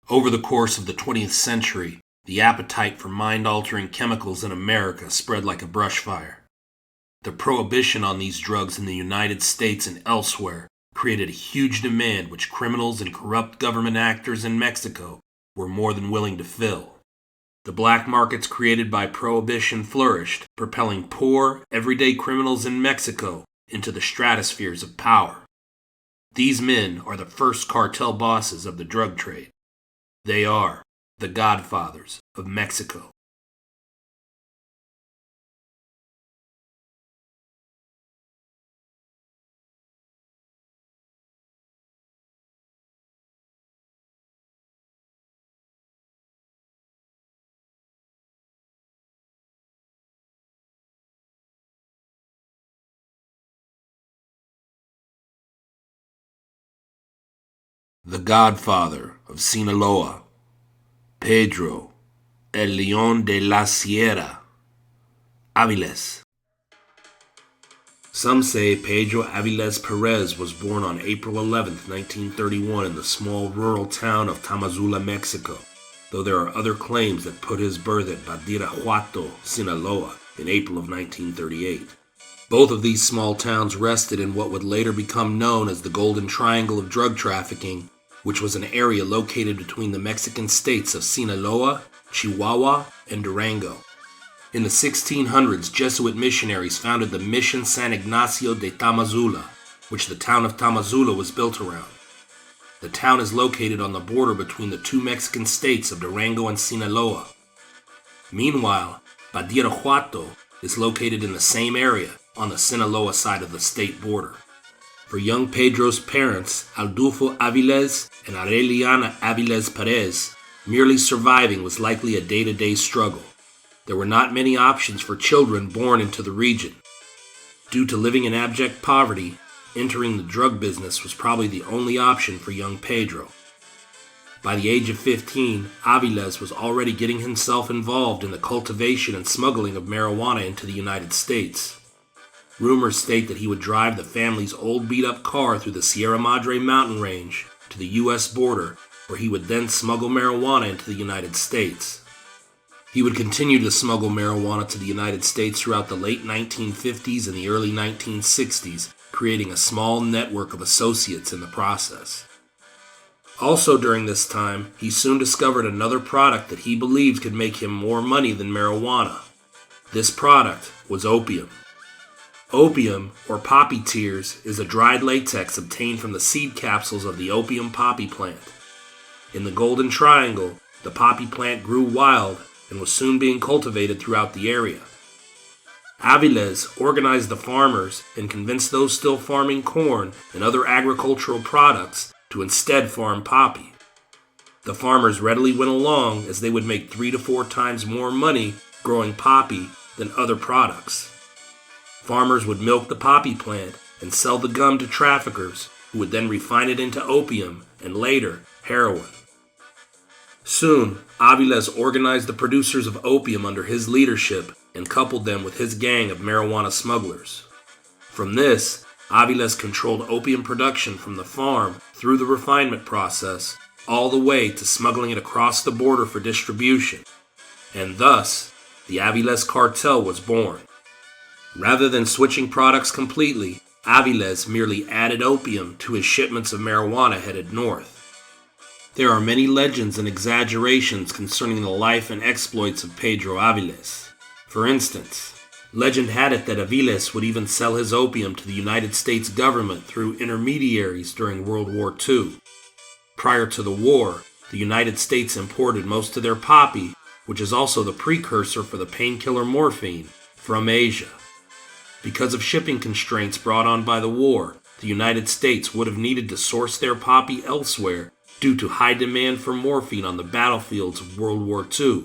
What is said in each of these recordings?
Over the course of the 20th century, the appetite for mind-altering chemicals in America spread like a brush fire. The prohibition on these drugs in the United States and elsewhere created a huge demand which criminals and corrupt government actors in Mexico were more than willing to fill. The black markets created by prohibition flourished, propelling poor, everyday criminals in Mexico into the stratospheres of power. These men are the first cartel bosses of the drug trade. They are the Godfathers of Mexico. The Godfather of Sinaloa, Pedro El León de la Sierra Aviles. Some say Pedro Aviles Perez was born on April 11, 1931 in the small rural town of Tamazula, Mexico, though there are other claims that put his birth at Badiraguato, Sinaloa, in April of 1938. Both of these small towns rested in what would later become known as the Golden Triangle of drug trafficking, which was an area located between the Mexican states of Sinaloa, Chihuahua, and Durango. In the 1600s, Jesuit missionaries founded the Mission San Ignacio de Tamazula, which the town of Tamazula was built around. The town is located on the border between the two Mexican states of Durango and Sinaloa. Meanwhile, Badiraguato is located in the same area on the Sinaloa side of the state border. For young Pedro's parents, Adolfo Aviles and Aureliana Aviles Perez, merely surviving was likely a day-to-day struggle. There were not many options for children born into the region. Due to living in abject poverty, entering the drug business was probably the only option for young Pedro. By the age of 15, Aviles was already getting himself involved in the cultivation and smuggling of marijuana into the United States. Rumors state that he would drive the family's old beat-up car through the Sierra Madre mountain range to the U.S. border, where he would then smuggle marijuana into the United States. He would continue to smuggle marijuana to the United States throughout the late 1950s and the early 1960s, creating a small network of associates in the process. Also during this time, he soon discovered another product that he believed could make him more money than marijuana. This product was opium. Opium, or poppy tears, is a dried latex obtained from the seed capsules of the opium poppy plant. In the Golden Triangle, the poppy plant grew wild and was soon being cultivated throughout the area. Aviles organized the farmers and convinced those still farming corn and other agricultural products to instead farm poppy. The farmers readily went along, as they would make 3 to 4 times more money growing poppy than other products. Farmers would milk the poppy plant and sell the gum to traffickers, who would then refine it into opium and later heroin. Soon, Aviles organized the producers of opium under his leadership and coupled them with his gang of marijuana smugglers. From this, Aviles controlled opium production from the farm through the refinement process, all the way to smuggling it across the border for distribution. And thus, the Aviles cartel was born. Rather than switching products completely, Aviles merely added opium to his shipments of marijuana headed north. There are many legends and exaggerations concerning the life and exploits of Pedro Aviles. For instance, legend had it that Aviles would even sell his opium to the United States government through intermediaries during World War II. Prior to the war, the United States imported most of their poppy, which is also the precursor for the painkiller morphine, from Asia. Because of shipping constraints brought on by the war, the United States would have needed to source their poppy elsewhere due to high demand for morphine on the battlefields of World War II.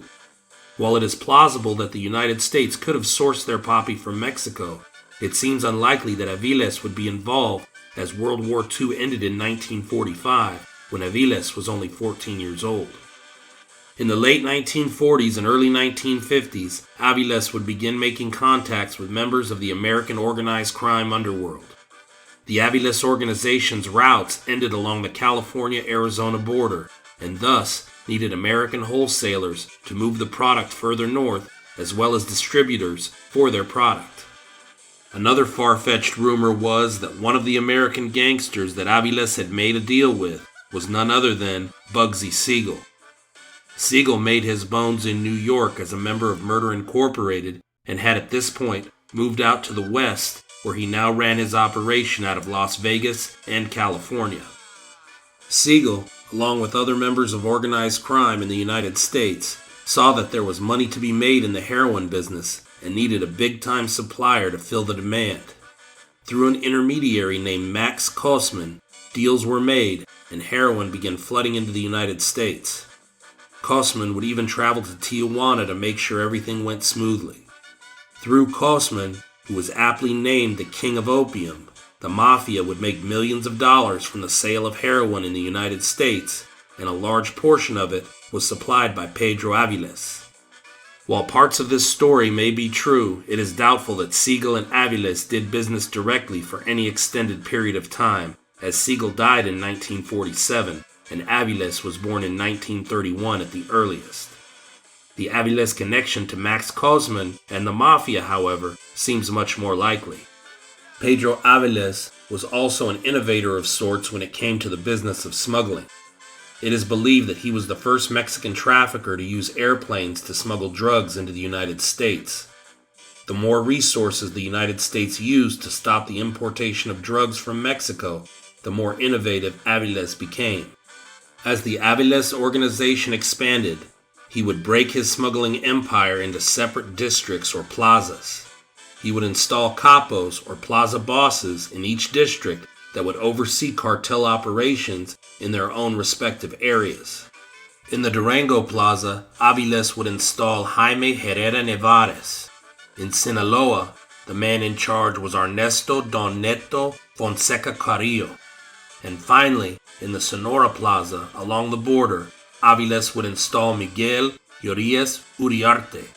While it is plausible that the United States could have sourced their poppy from Mexico, it seems unlikely that Aviles would be involved, as World War II ended in 1945, when Aviles was only 14 years old. In the late 1940s and early 1950s, Aviles would begin making contacts with members of the American organized crime underworld. The Aviles organization's routes ended along the California-Arizona border, and thus needed American wholesalers to move the product further north, as well as distributors for their product. Another far-fetched rumor was that one of the American gangsters that Aviles had made a deal with was none other than Bugsy Siegel. Siegel made his bones in New York as a member of Murder Incorporated and had at this point moved out to the west, where he now ran his operation out of Las Vegas and California. Siegel, along with other members of organized crime in the United States, saw that there was money to be made in the heroin business and needed a big-time supplier to fill the demand. Through an intermediary named Max Kosman, deals were made and heroin began flooding into the United States. Kosman would even travel to Tijuana to make sure everything went smoothly. Through Kosman, who was aptly named the King of Opium, the Mafia would make millions of dollars from the sale of heroin in the United States, and a large portion of it was supplied by Pedro Aviles. While parts of this story may be true, it is doubtful that Siegel and Aviles did business directly for any extended period of time, as Siegel died in 1947 and Aviles was born in 1931 at the earliest. The Aviles connection to Max Kosman and the Mafia, however, seems much more likely. Pedro Aviles was also an innovator of sorts when it came to the business of smuggling. It is believed that he was the first Mexican trafficker to use airplanes to smuggle drugs into the United States. The more resources the United States used to stop the importation of drugs from Mexico, the more innovative Aviles became. As the Aviles organization expanded, he would break his smuggling empire into separate districts or plazas. He would install capos or plaza bosses in each district that would oversee cartel operations in their own respective areas. In the Durango Plaza, Aviles would install Jaime Herrera Nevares. In Sinaloa, the man in charge was Ernesto Don Neto Fonseca Carillo. And finally, in the Sonora Plaza along the border, Aviles would install Miguel Angel Uriarte.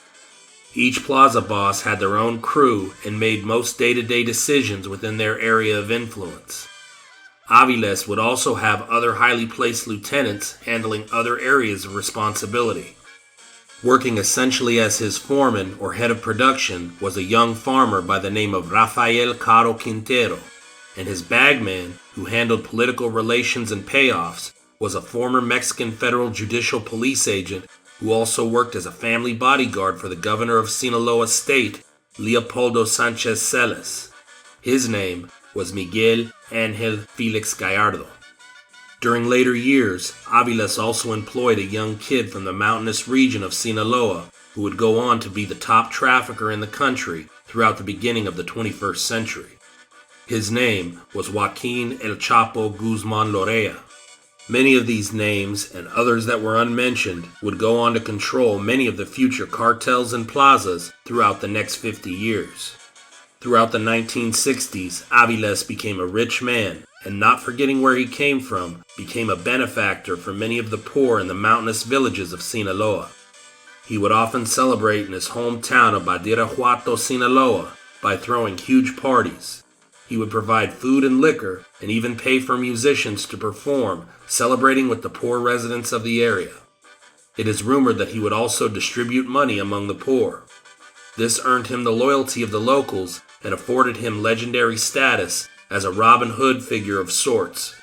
Each plaza boss had their own crew and made most day-to-day decisions within their area of influence. Aviles would also have other highly placed lieutenants handling other areas of responsibility. Working essentially as his foreman or head of production was a young farmer by the name of Rafael Caro Quintero, and his bagman, who handled political relations and payoffs, was a former Mexican federal judicial police agent who also worked as a family bodyguard for the governor of Sinaloa State, Leopoldo Sanchez Celis. His name was Miguel Angel Felix Gallardo. During later years, Aviles also employed a young kid from the mountainous region of Sinaloa who would go on to be the top trafficker in the country throughout the beginning of the 21st century. His name was Joaquín El Chapo Guzmán Loera. Many of these names, and others that were unmentioned, would go on to control many of the future cartels and plazas throughout the next 50 years. Throughout the 1960s, Aviles became a rich man, and not forgetting where he came from, became a benefactor for many of the poor in the mountainous villages of Sinaloa. He would often celebrate in his hometown of Badiraguato, Sinaloa, by throwing huge parties. He would provide food and liquor, and even pay for musicians to perform, celebrating with the poor residents of the area. It is rumored that he would also distribute money among the poor. This earned him the loyalty of the locals and afforded him legendary status as a Robin Hood figure of sorts.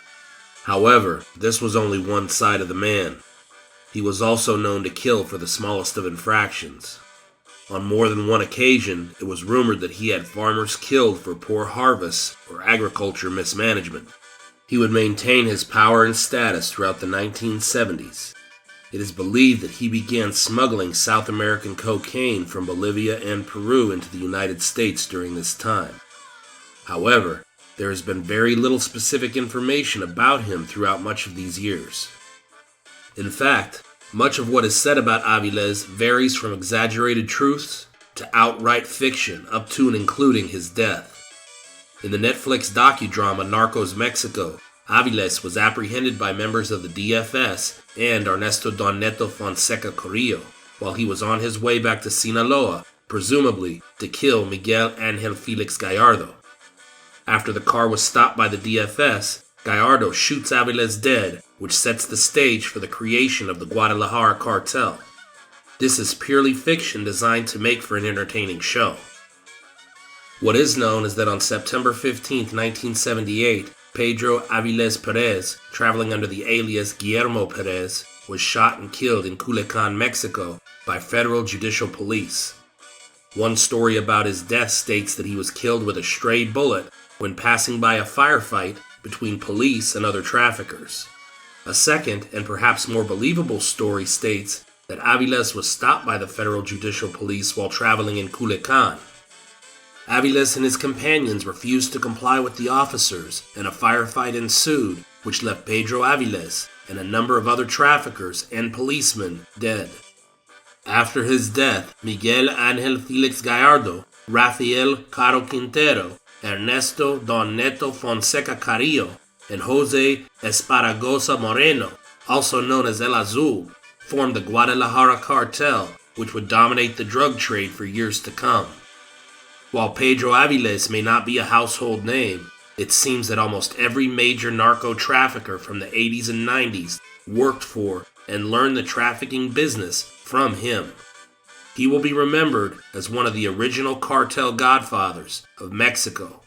However, this was only one side of the man. He was also known to kill for the smallest of infractions. On more than one occasion, it was rumored that he had farmers killed for poor harvests or agriculture mismanagement. He would maintain his power and status throughout the 1970s. It is believed that he began smuggling South American cocaine from Bolivia and Peru into the United States during this time. However, there has been very little specific information about him throughout much of these years. In fact, much of what is said about Aviles varies from exaggerated truths to outright fiction up to and including his death. In the Netflix docudrama Narcos Mexico, Aviles was apprehended by members of the DFS and Ernesto Don Neto Fonseca Carillo while he was on his way back to Sinaloa, presumably to kill Miguel Angel Felix Gallardo. After the car was stopped by the DFS, Gallardo shoots Aviles dead, which sets the stage for the creation of the Guadalajara cartel. This is purely fiction designed to make for an entertaining show. What is known is that on September 15, 1978, Pedro Aviles Perez, traveling under the alias Guillermo Perez, was shot and killed in Culiacan, Mexico, by federal judicial police. One story about his death states that he was killed with a stray bullet when passing by a firefight between police and other traffickers. A second, and perhaps more believable story states that Aviles was stopped by the federal judicial police while traveling in Culiacan. Aviles and his companions refused to comply with the officers, and a firefight ensued, which left Pedro Aviles and a number of other traffickers and policemen dead. After his death, Miguel Angel Felix Gallardo, Rafael Caro Quintero, Ernesto Don Neto Fonseca Carillo, and Jose Esparragoza Moreno, also known as El Azul, formed the Guadalajara cartel, which would dominate the drug trade for years to come. While Pedro Aviles may not be a household name, it seems that almost every major narco trafficker from the 80s and 90s worked for and learned the trafficking business from him. He will be remembered as one of the original Cartel Godfathers of Mexico.